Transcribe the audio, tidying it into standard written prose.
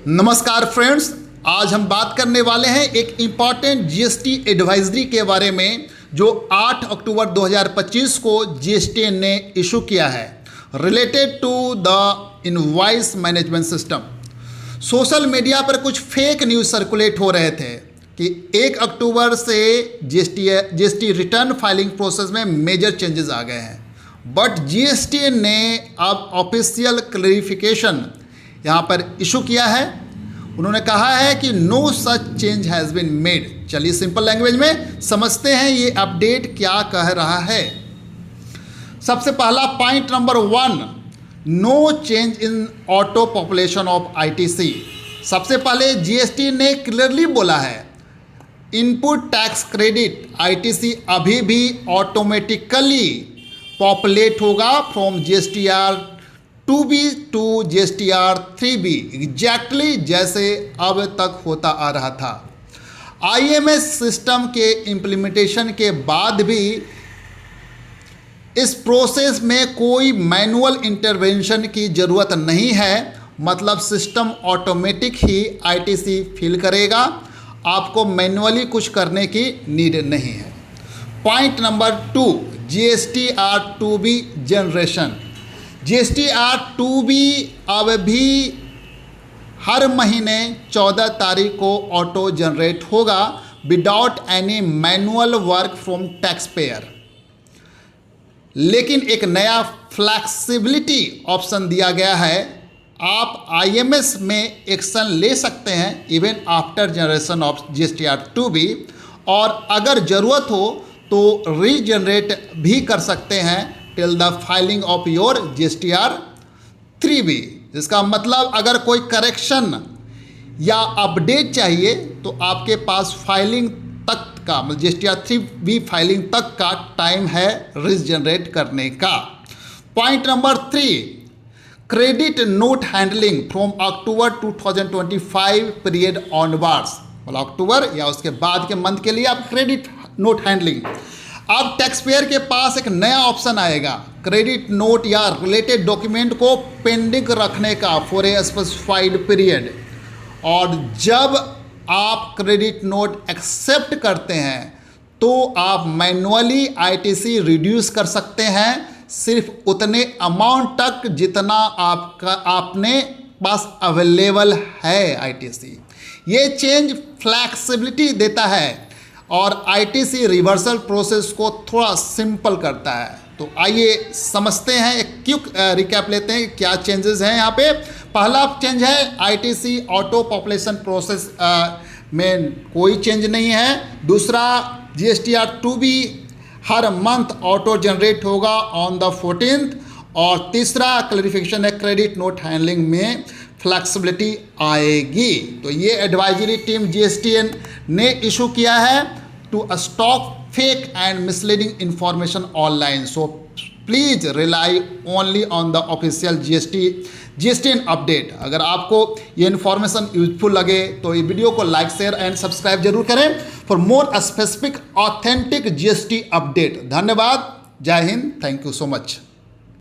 नमस्कार फ्रेंड्स, आज हम बात करने वाले हैं एक इम्पॉर्टेंट जीएसटी एडवाइजरी के बारे में जो 8 अक्टूबर 2025 को जीएसटी ने इशू किया है related to the invoice management system. Social media पर कुछ फेक न्यूज़ सर्कुलेट हो रहे थे कि 1 अक्टूबर से जीएसटी रिटर्न फाइलिंग प्रोसेस में मेजर चेंजेस आ गए हैं, बट जीएसटी ने अब ऑफिशियल क्लैरिफिकेशन यहाँ पर इशू किया है। उन्होंने कहा है कि no such change has been made. चलिए सिंपल लैंग्वेज में समझते हैं ये अपडेट क्या कह रहा है। सबसे पहला point number 1, no change in auto population of ITC. सबसे पहले जीएसटी ने क्लियरली बोला है इनपुट टैक्स क्रेडिट आईटीसी अभी भी ऑटोमेटिकली पॉपुलेट होगा from GSTR 2B to GSTR 3B, exactly जैसे अब तक होता आ रहा था। आईएमएस सिस्टम के इम्प्लीमेंटेशन के बाद भी इस प्रोसेस में कोई मैनुअल इंटरवेंशन की ज़रूरत नहीं है, मतलब सिस्टम ऑटोमेटिक ही आईटीसी फिल करेगा, आपको मैनुअली कुछ करने की नीड नहीं है। Point number 2, GSTR 2B generation. GSTR 2B अब भी हर महीने 14 तारीख को ऑटो जनरेट होगा without any manual work from tax payer. लेकिन एक नया फ्लैक्सिबिलिटी ऑप्शन दिया गया है, आप आईएमएस में एक्शन ले सकते हैं even after generation of GSTR 2B, और अगर ज़रूरत हो तो रीजनरेट भी कर सकते हैं till the filing of your GSTR 3B। जिसका मतलब अगर कोई करेक्शन या अपडेट चाहिए तो आपके पास फाइलिंग तक का, मतलब जीएसटीआर 3B फाइलिंग तक का टाइम है रीजनरेट करने का। Point number 3, credit note handling from October 2025 period onwards, मतलब अक्टूबर या उसके बाद के मंथ के लिए आप क्रेडिट नोट हैंडलिंग। अब टैक्स पेयर के पास एक नया ऑप्शन आएगा क्रेडिट नोट या रिलेटेड डॉक्यूमेंट को पेंडिंग रखने का फॉर ए स्पेसिफाइड पीरियड, और जब आप क्रेडिट नोट एक्सेप्ट करते हैं तो आप मैनुअली आईटीसी रिड्यूस कर सकते हैं सिर्फ उतने अमाउंट तक जितना आपने पास अवेलेबल है आईटीसी। ये चेंज फ्लैक्सिबिलिटी देता है और आईटीसी रिवर्सल प्रोसेस को थोड़ा सिंपल करता है। तो आइए समझते हैं, एक क्विक रिकैप लेते हैं क्या चेंजेस हैं यहाँ पे। पहला चेंज है आईटीसी ऑटो पॉपुलेशन प्रोसेस में कोई चेंज नहीं है। दूसरा, जीएसटीआर 2B हर मंथ ऑटो जनरेट होगा ऑन द 14th। और तीसरा क्लैरिफिकेशन है क्रेडिट नोट हैंडलिंग में फ्लैक्सिबिलिटी आएगी। तो ये एडवाइजरी टीम जीएसटी ने इशू किया है to stop fake and misleading information online. So please rely only on the official GST update. अगर आपको ये इन्फॉर्मेशन यूजफुल लगे तो ये वीडियो को लाइक, शेयर एंड सब्सक्राइब जरूर करें for more specific authentic GST update. धन्यवाद, जय Hind, thank you so much.